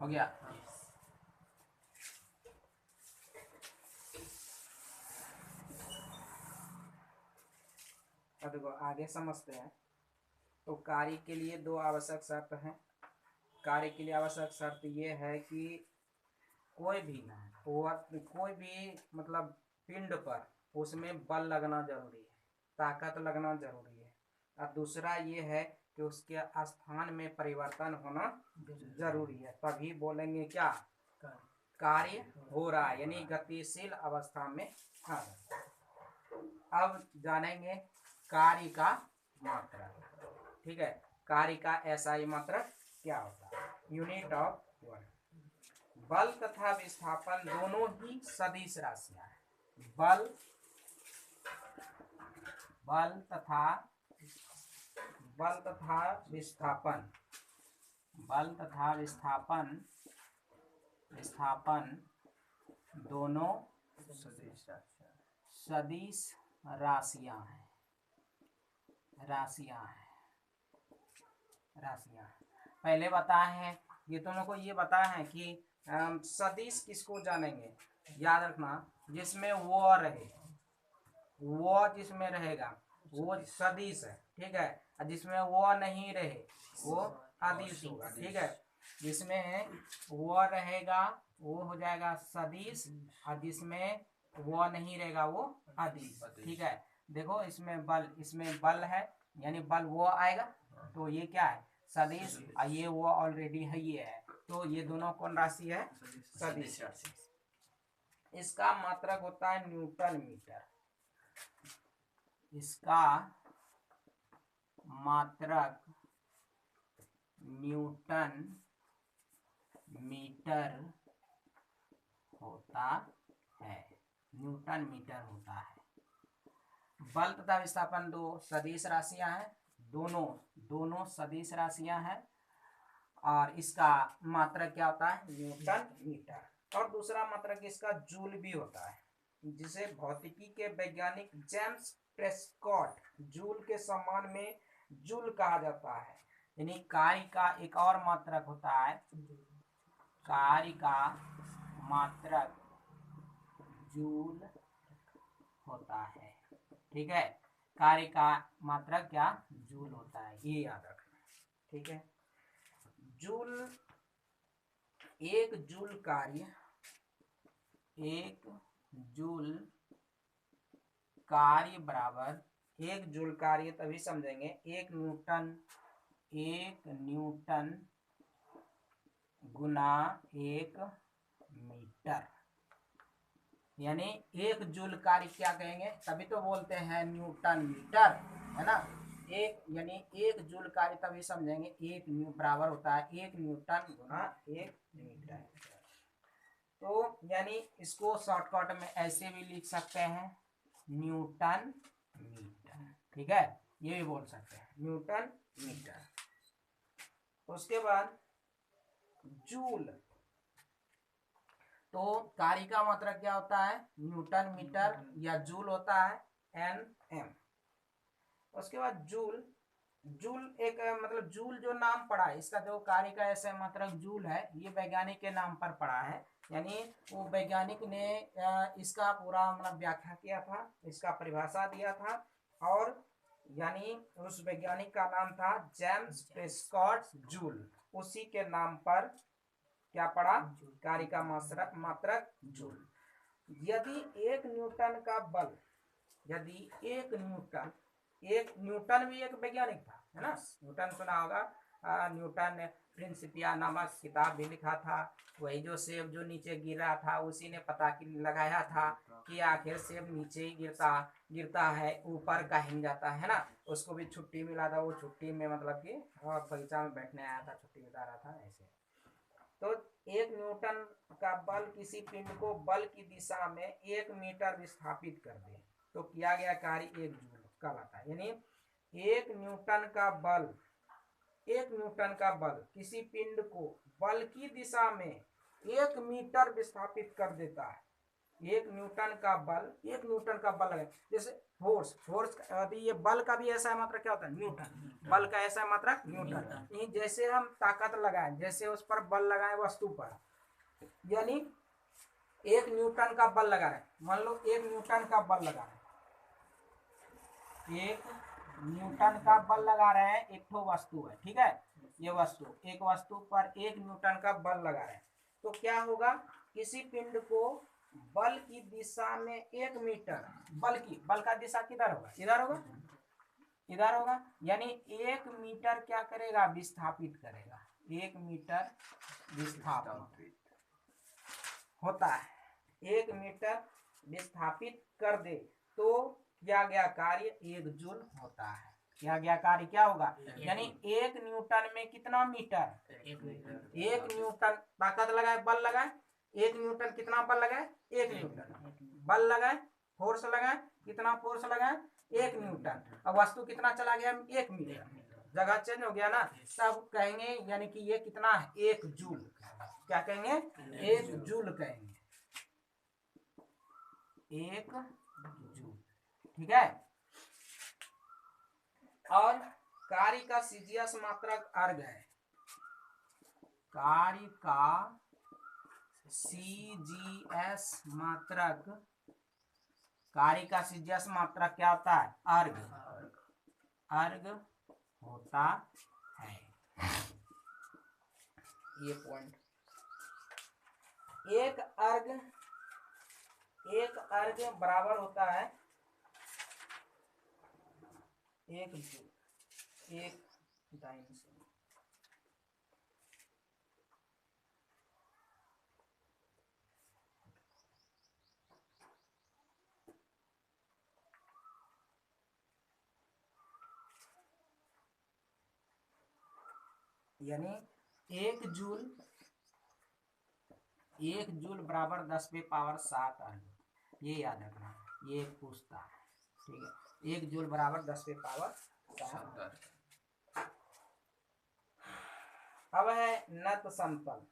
हो गया। अब देखो आगे समझते हैं। तो कार्य के लिए दो आवश्यक शर्त हैं। कार्य के लिए आवश्यक शर्त ये है कि कोई भी मतलब पिंड पर उसमें बल लगना जरूरी है, ताकत लगना जरूरी है। और दूसरा ये है कि उसके स्थान में परिवर्तन होना जरूरी है, तभी बोलेंगे क्या कार्य हो रहा है, यानी गतिशील अवस्था में आ रहा है। अब जानेंगे कार्य का मात्रक। ठीक है, कार्य का SI मात्रक क्या होता है? Unit of work. बल तथा विस्थापन दोनों ही सदिश राशियां हैं। बल तथा विस्थापन, दोनों सदिश राशियां हैं। पहले बताए हैं, ये तुम लोग को ये बताया है कि सदिश किसको जानेंगे, याद रखना, जिसमें वो रहे, वो जिसमें रहेगा वो सदिश है। ठीक है, और जिसमें वो नहीं रहे वो अदिश होगा। ठीक है, जिसमें वो रहेगा वो हो जाएगा सदिश, और जिसमें वो नहीं रहेगा वो अदिश। ठीक है, देखो इसमें बल है, यानी बल वो आएगा, तो ये क्या है सदिश, और ये वो ऑलरेडी है, ये है, तो ये दोनों कौन राशि है? सदिश राशि। इसका मात्रक होता है न्यूटन मीटर। इसका मात्रक न्यूटन मीटर होता है। बल तथा विस्थापन दो सदिश राशियां हैं, दोनों सदिश राशियां हैं, और इसका मात्रक क्या होता है? Newton metre. और दूसरा मात्रक इसका जूल भी होता है, जिसे भौतिकी के वैज्ञानिक जेम्स प्रेस्कॉट जूल के सम्मान में जूल कहा जाता है। यानी कार्य का एक और मात्रक होता है, कार्य का मात्रक जूल होता है। ठीक है, कार्य का मात्रक क्या? जूल होता है, ये याद रखना। ठीक है, एक जूल कार्य बराबर, एक जूल कार्य तभी समझेंगे, एक न्यूटन गुना 1 मीटर, यानी एक जूल कार्य क्या कहेंगे, तभी तो बोलते हैं न्यूटन मीटर, है ना। यानी एक जूल कार्य तभी समझेंगे, एक बराबर होता है 1 न्यूटन गुना 1 मीटर। तो यानी इसको शॉर्टकट में ऐसे भी लिख सकते हैं, न्यूटन मीटर। ठीक है, ये भी बोल सकते हैं न्यूटन मीटर। उसके बाद जूल, तो कार्य का मात्रक क्या होता है? न्यूटन मीटर, या जूल होता है Nm। उसके बाद जूल एक मतलब जूल जो नाम पड़ा है, इसका जो कार्य का ऐसे मात्रक जूल है, ये वैज्ञानिक के नाम पर पड़ा है, यानी वो वैज्ञानिक ने इसका पूरा मतलब व्याख्या किया था, इसका परिभाषा दिया था, और यानी उस वैज्ञानिक का नाम था जेम्स प्रेस्कॉट जूल, उसी के नाम पर क्या पड़ा? कार्य का मात्रक जूल। यदि एक न्यूटन का बल, एक न्यूटन भी एक वैज्ञानिक था, है ना। न्यूटन सुना होगा, न्यूटन ने प्रिंसिपिया नामक किताब भी लिखा था। वही जो सेब जो नीचे गिर रहा था, उसी ने पता लगाया था कि आखिर सेब नीचे ही गिरता है, ऊपर कहीं जाता है ना। उसको भी छुट्टी मिला था, वो छुट्टी में मतलब कि बगीचा में बैठने आया था, छुट्टी बिता रहा था ऐसे। तो एक न्यूटन का बल किसी पिंड को बल की दिशा में 1 मीटर विस्थापित कर दे, तो किया गया कार्य 1 जूल कहलाता है। यानी एक न्यूटन का बल किसी पिंड को बल की दिशा में 1 मीटर विस्थापित कर देता है, 1 न्यूटन का बल, 1 न्यूटन का बल लगे, जैसे फोर्स अभी ये बल का भी ऐसा मात्रक क्या होता है, न्यूटन। बल का ऐसा मात्रक न्यूटन। जैसे हम ताकत लगाए, जैसे उस पर बल लगाए वस्तु पर, यानी 1 न्यूटन का बल लगा रहे हैं, मान लो 1 न्यूटन का बल लगा रहे हैं, 1 न्यूटन का बल लगा रहे हैं, एक ठो वस्तु है, ठीक है, ये वस्तु, एक वस्तु पर 1 न्यूटन का बल लगा रहे हैं, तो क्या होगा, किसी पिंड को बल की दिशा में 1 मीटर, बल का दिशा किधर होगा, इधर होगा, इधर होगा, यानी 1 मीटर क्या करेगा, विस्थापित करेगा, 1 मीटर विस्थापित होता है, 1 मीटर विस्थापित कर दे तो किया गया कार्य 1 जूल होता है। किया गया कार्य क्या होगा, यानी 1 न्यूटन में कितना मीटर, 1 न्यूटन ताकत लगाए, बल लगाए, 1 न्यूटन कितना बल लगाए, 1 न्यूटन बल लगाए, फोर्स लगाए, कितना फोर्स लगाए, 1 न्यूटन, अब वस्तु कितना चला गया, 1 मीटर, जगह चेंज हो गया ना, तब कहेंगे यानी कि ये कितना है, 1 जूल, क्या कहेंगे, 1 जूल कहेंगे, 1 जूल, ठीक है। और कार्य का सीजीएस मात्रक अर्ग है, कार्य का सीजीएस मात्रक, कार्य का सीजीएस मात्रक क्या होता है, अर्ग, अर्ग होता है, ये पॉइंट। एक अर्ग बराबर होता है 1 जूल, 1 डायमेंशन, यानी 1 जूल, 1 जूल बराबर 10⁻7 अर्ग, ये याद रखना, ये पूछता है, ठीक है, 1 जूल बराबर 10⁻7। अब है नत समतल,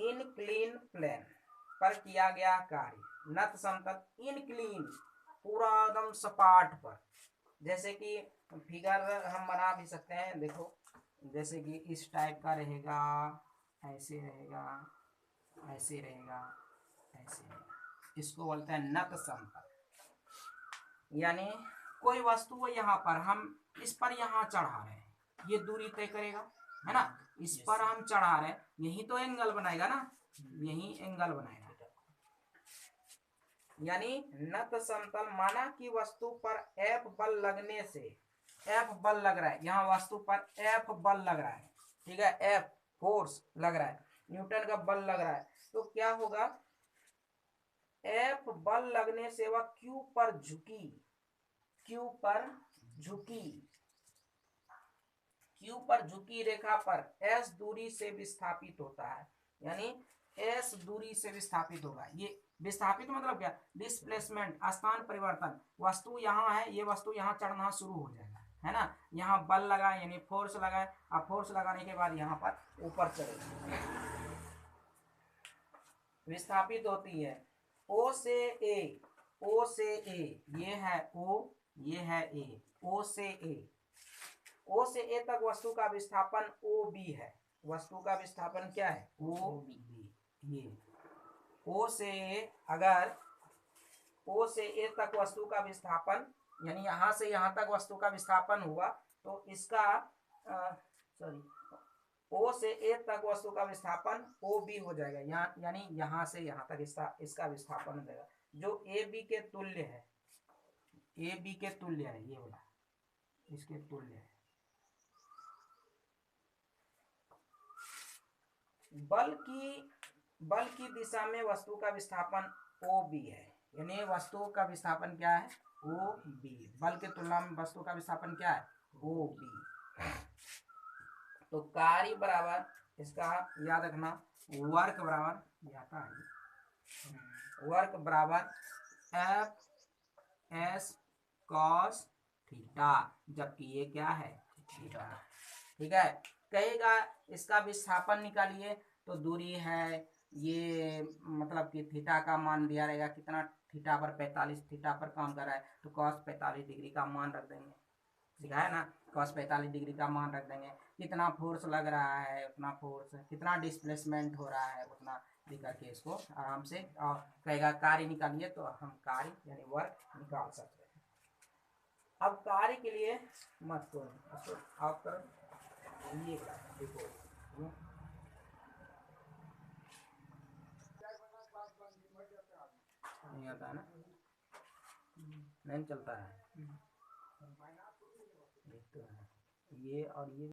इनक्लीन प्लेन पर किया गया कार्य, नत समतल इनक्लीन, पूरा एकदम सपाट पर, जैसे कि फिगर हम बना भी सकते हैं, देखो जैसे कि इस टाइप का रहेगा, ऐसे रहेगा, ऐसे रहेगा, ऐसे रहेगा, इसको बोलते हैं नत समतल। यानी कोई वस्तु है यहाँ पर, हम इस पर यहाँ चढ़ा रहे हैं, ये दूरी तय करेगा, है ना, इस पर हम चढ़ा रहे हैं, यही तो एंगल बनाएगा ना, यही एंगल बनाएगा, यानी नत समतल माना कि वस्तु पर F बल लगने से, F बल लग रहा है, यहाँ वस्तु पर F बल लग रहा है, ठीक है, F फोर्स लग रहा है, न्यूटन का बल लग रहा है, तो क्या होगा, F बल लगने से वह Q पर झुकी, Q पर झुकी, Q पर झुकी रेखा पर S दूरी से विस्थापित होता है, यानी S दूरी से विस्थापित होगा, ये विस्थापित मतलब क्या, डिस्प्लेसमेंट, स्थान परिवर्तन, वस्तु यहाँ है, ये वस्तु यहाँ चढ़ना शुरू हो जाएगा, है ना, यहाँ बल लगाए यानी फोर्स लगाए, अब फोर्स लगाने के बाद यहाँ पर ऊपर चलेगा, विस्थापित होती है, O से A, O से A, ये है O, ये है A, O से A, O से A तक वस्तु का विस्थापन OB है, वस्तु का विस्थापन क्या है, OB, ये O से A, अगर O से A तक वस्तु का विस्थापन, यानी यहाँ से यहाँ तक वस्तु का विस्थापन हुआ, तो इसका O से A तक वस्तु का विस्थापन OB हो जाएगा, यहाँ यानी यहाँ से यहाँ तक इसका विस्थापन हो जाएगा, जो AB के तुल्य है, AB के तुल्य है, ये वाला इसके तुल्य है। बल की दिशा में वस्तु का विस्थापन OB है, यानी वस्तु का विस्थापन क्या है, OB, बल के तुलना में वस्तु का विस्थापन क्या है, OB। तो कार्य बराबर, इसका याद रखना, वर्क बराबर, आता है वर्क बराबर F(S cos थीटा), जबकि ये क्या है, थीटा, ठीक है। कहेगा इसका विस्थापन निकालिए, तो दूरी है ये मतलब कि थीटा का मान दिया रहेगा कितना, थीटा पर 45, थीटा पर काम कर रहा है तो cos 45 डिग्री का मान रख देंगे, सिखाया ना, cos 45 डिग्री का मान रख देंगे, कितना फोर्स लग रहा है उतना फोर्स, कितना डिस्प्लेसमेंट हो रहा है उतना भी करके इसको आराम से कहेगा कार्य निकालिए, तो हम कार्य यानी वर्क निकाल सकते हैं। अब कार्य के लिए मत करो, आप करो ये देखो, नहीं आता है ना, नहीं चलता है, ये तो है, ये और ये